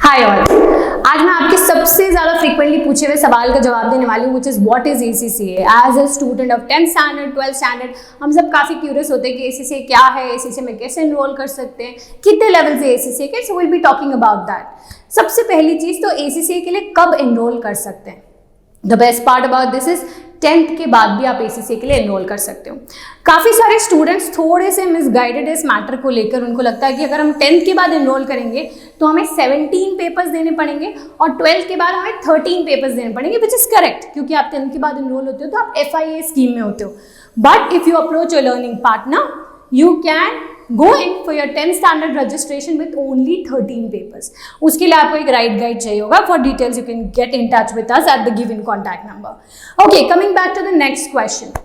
Hi all, आज मैं आपके सबसे ज़्यादा फ्रीक्वेंटली पूछे हुए सवाल का जवाब देने वाली हूँ, which is what is ACCA। As a student of 10th standard 12th standard हम सब काफ़ी क्यूरियस होते हैं कि ACCA क्या है, ACCA में कैसे एनरोल कर सकते हैं, कितने लेवल से ACCA के। So will be talking about that. सबसे पहली चीज़ तो ACCA के लिए कब एनरोल कर सकते हैं। The best part about this is 10th के बाद भी आप ACCA के लिए एनरोल कर सकते हो। काफ़ी सारे स्टूडेंट्स थोड़े से मिसगाइडेड इस मैटर को लेकर, उनको लगता है कि अगर हम 10th के बाद एनरोल करेंगे तो हमें 17 पेपर्स देने पड़ेंगे और 12th के बाद हमें 13 पेपर्स देने पड़ेंगे, विच इज़ करेक्ट, क्योंकि आप 10th के बाद एनरोल होते हो तो आप FIA स्कीम में होते हो। But if you approach your learning partner, you can go in for your 10th standard registration with only 13 papers. उसके लिए आपको एक राइट गाइड चाहिए होगा। For details you can get in touch with us at the given contact number. Okay, coming back to the next question.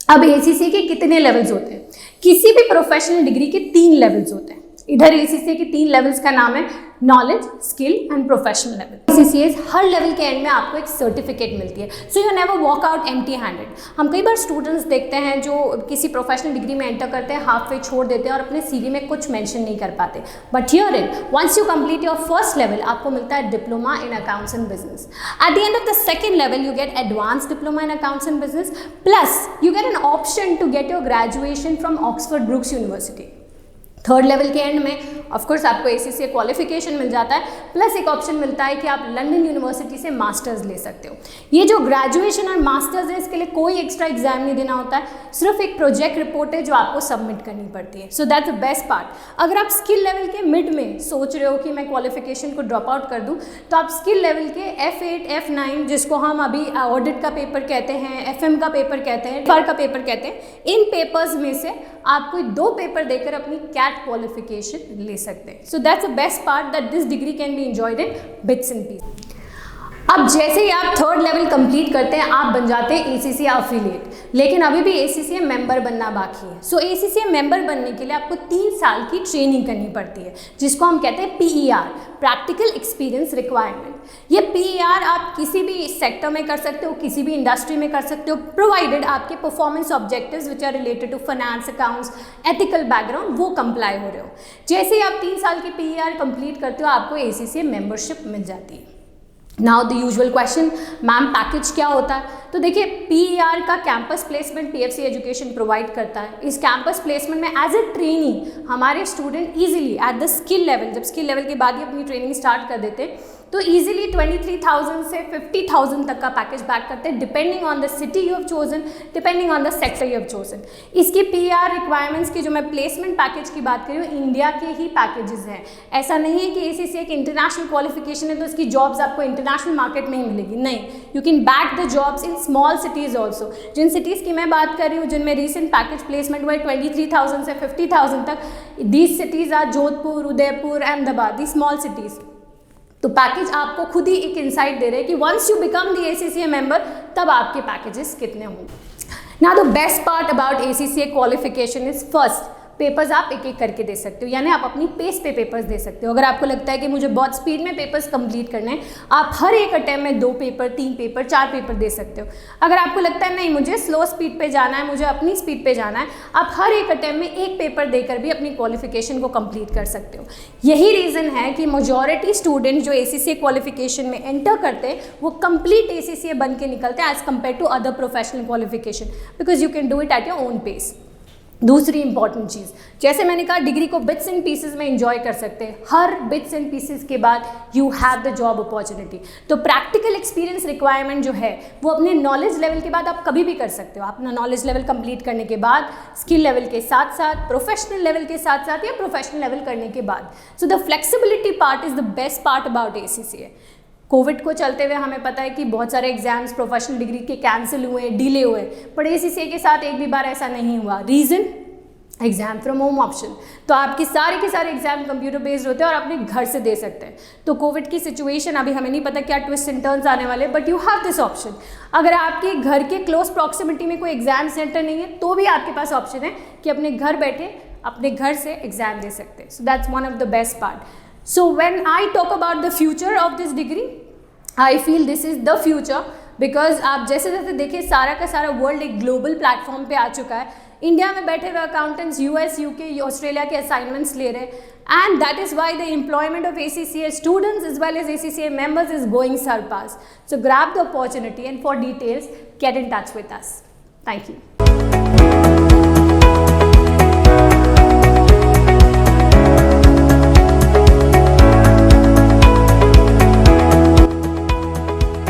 अब ACCA के कितने levels होते हैं? किसी भी प्रोफेशनल डिग्री के 3 लेवल्स होते हैं। इधर ACCA के 3 लेवल्स का नाम है knowledge, skill and professional level. ACCA her level के एंड में आपको एक सर्टिफिकेट मिलती है, so you never walk out empty handed. हम कई बार स्टूडेंट्स देखते हैं जो किसी प्रोफेशनल डिग्री में एंटर करते हैं, हाफ वे छोड़ देते हैं और अपने CV में कुछ मेंशन नहीं कर पाते। But here in once you complete your first level, आपको मिलता है diploma in accounts and business. At the end of the second level you get advance diploma in accounts and business, plus you get an option to get your graduation from Oxford Brookes University. Third level के end में of course आपको ACCA qualification मिल जाता है, plus एक option मिलता है कि आप लंदन यूनिवर्सिटी से मास्टर्स ले सकते हो। ये जो ग्रेजुएशन और मास्टर्स है, इसके लिए कोई एक्स्ट्रा एग्जाम नहीं देना होता है, सिर्फ एक प्रोजेक्ट रिपोर्ट है जो आपको सबमिट करनी पड़ती है। So that's the best part. अगर आप स्किल लेवल के मिड में सोच रहे हो कि मैं क्वालिफिकेशन को ड्रॉप आउट कर दूँ, तो आप स्किल लेवल के F8, F9, जिसको हम अभी ऑडिट का पेपर कहते हैं, FM का पेपर कहते हैं, FAR का पेपर कहते हैं, इन पेपर्स में से आप कोई 2 पेपर देकर अपनी CAT क्वालिफिकेशन ले सकते हैं। So that's the best part that this degree can be enjoyed in bits and pieces. अब जैसे ही आप थर्ड लेवल कंप्लीट करते हैं, आप बन जाते हैं ACCA अफिलिएट, लेकिन अभी भी ACCA मेंबर बनना बाकी है। सो ACCA मेंबर बनने के लिए आपको 3 साल की ट्रेनिंग करनी पड़ती है, जिसको हम कहते हैं PER, प्रैक्टिकल एक्सपीरियंस रिक्वायरमेंट। ये PER आप किसी भी सेक्टर में कर सकते हो, किसी भी इंडस्ट्री में कर सकते हो, प्रोवाइडेड आपके performance objectives which are related to finance, accounts, ethical background वो कंप्लाई हो रहे हो। जैसे ही आप 3 साल की PER कंप्लीट करते हो, आपको ACCA मेंबरशिप मिल जाती है। Now the usual question, ma'am package क्या होता है? तो देखिए, PER का campus placement PFC education provide करता है। इस कैंपस प्लेसमेंट में एज ए ट्रेनी हमारे student easily at the skill level, जब स्किल लेवल के बाद ही अपनी ट्रेनिंग स्टार्ट कर देते हैं, तो इजीली 23,000 से 50,000 तक का पैकेज बैक करते हैं, depending on the city you have chosen, depending on the sector you have chosen. इसकी PER रिक्वायरमेंट्स की जो मैं प्लेसमेंट पैकेज की बात कर रही हूँ, इंडिया के ही पैकेजेस हैं। ऐसा नहीं है कि ACCA एक इंटरनेशनल क्वालिफिकेशन है तो इसकी जॉब्स आपको इंटरनेशनल मार्केट में ही मिलेगी, नहीं। You can back the jobs in small cities also. जिन सिटीज़ की मैं बात कर रही हूँ जिनमें रिसेंट पैकेज प्लेसमेंट हुआ है 23,000 से 50,000 तक, these cities are Jodhpur, Udaipur, Ahmedabad, the small cities. तो पैकेज आपको खुद ही एक इंसाइट दे रहे हैं कि once you become the ACCA member, तब आपके पैकेजेस कितने होंगे। Now the best part about ACCA qualification is first, papers आप एक एक करके दे सकते हो, यानी आप अपनी पेस पे पेपर्स दे सकते हो। अगर आपको लगता है कि मुझे बहुत स्पीड में पेपर्स कंप्लीट करने हैं, आप हर एक अटेम्प्ट में 2 पेपर, 3 पेपर, 4 पेपर दे सकते हो। अगर आपको लगता है नहीं मुझे स्लो स्पीड पे जाना है, मुझे अपनी स्पीड पे जाना है, आप हर एक अटेम्प्ट में 1 पेपर देकर भी अपनी क्वालिफिकेशन को कंप्लीट कर सकते हो। यही रीज़न है कि मेजॉरिटी स्टूडेंट जो ACCA क्वालिफिकेशन में एंटर करते हैं, वो कंप्लीट ACCA बन के निकलते हैं as compare to other professional qualification, because you can do it at your own pace. दूसरी इंपॉर्टेंट चीज़, जैसे मैंने कहा, डिग्री को बिट्स एंड पीसेस में एंजॉय कर सकते हैं। हर बिट्स एंड पीसेस के बाद you have the job opportunity. तो प्रैक्टिकल एक्सपीरियंस रिक्वायरमेंट जो है वो अपने नॉलेज लेवल के बाद आप कभी भी कर सकते हो। अपना नॉलेज लेवल कंप्लीट करने के बाद, स्किल लेवल के साथ साथ, प्रोफेशनल लेवल के साथ साथ, या प्रोफेशनल लेवल करने के बाद। So the flexibility part is the best part about ACCA। Covid को चलते हुए हमें पता है कि बहुत सारे एग्जाम्स प्रोफेशनल डिग्री के कैंसिल हुए, डिले हुए, पर ACCA के साथ एक भी बार ऐसा नहीं हुआ। Reason, exam from home option. तो आपके सारे के सारे एग्जाम कंप्यूटर बेस्ड होते हैं और अपने घर से दे सकते हैं। तो कोविड की सिचुएशन, अभी हमें नहीं पता क्या ट्विस्ट एंड टर्न्स आने वाले, but you have this option. अगर आपके घर के क्लोज प्रॉक्सिमिटी में कोई एग्जाम सेंटर नहीं है, तो भी आपके पास ऑप्शन है कि अपने घर बैठे अपने घर से एग्जाम दे सकते हैं। So that's one of the best part. So when I talk about the future of this degree, I feel this is the future, because आप जैसे जैसे देखिए, सारा का सारा वर्ल्ड एक ग्लोबल प्लेटफॉर्म पे आ चुका है। इंडिया में बैठे हुए अकाउंटेंट्स यूएस, यूके, ऑस्ट्रेलिया के असाइनमेंट्स ले रहे हैं, and that is why the employment of ACCA students as well as ACCA members is going surpass. So grab the opportunity, and for details get in touch with us. Thank you.